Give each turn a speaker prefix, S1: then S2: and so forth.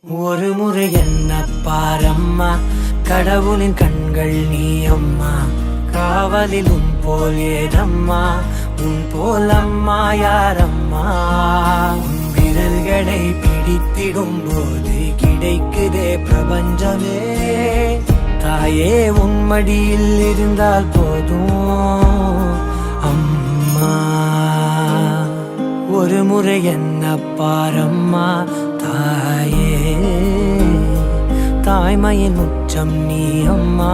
S1: ஒரு முறை என்ன பாரம்மா, கடவுளின் கண்கள் நீ அம்மா. காவலில் உன் போல் ஏதம்மா, உன் போல் அம்மா யாரம்மா. உன் விரல்களை பிடித்திடும் போது கிடைக்குதே பிரபஞ்சமே. தாயே உன் மடியில் இருந்தால் போதும் அம்மா. ஒரு முறை என்ன பாரம்மா தாயே, தாய்மையின் உச்சம் நீ அம்மா.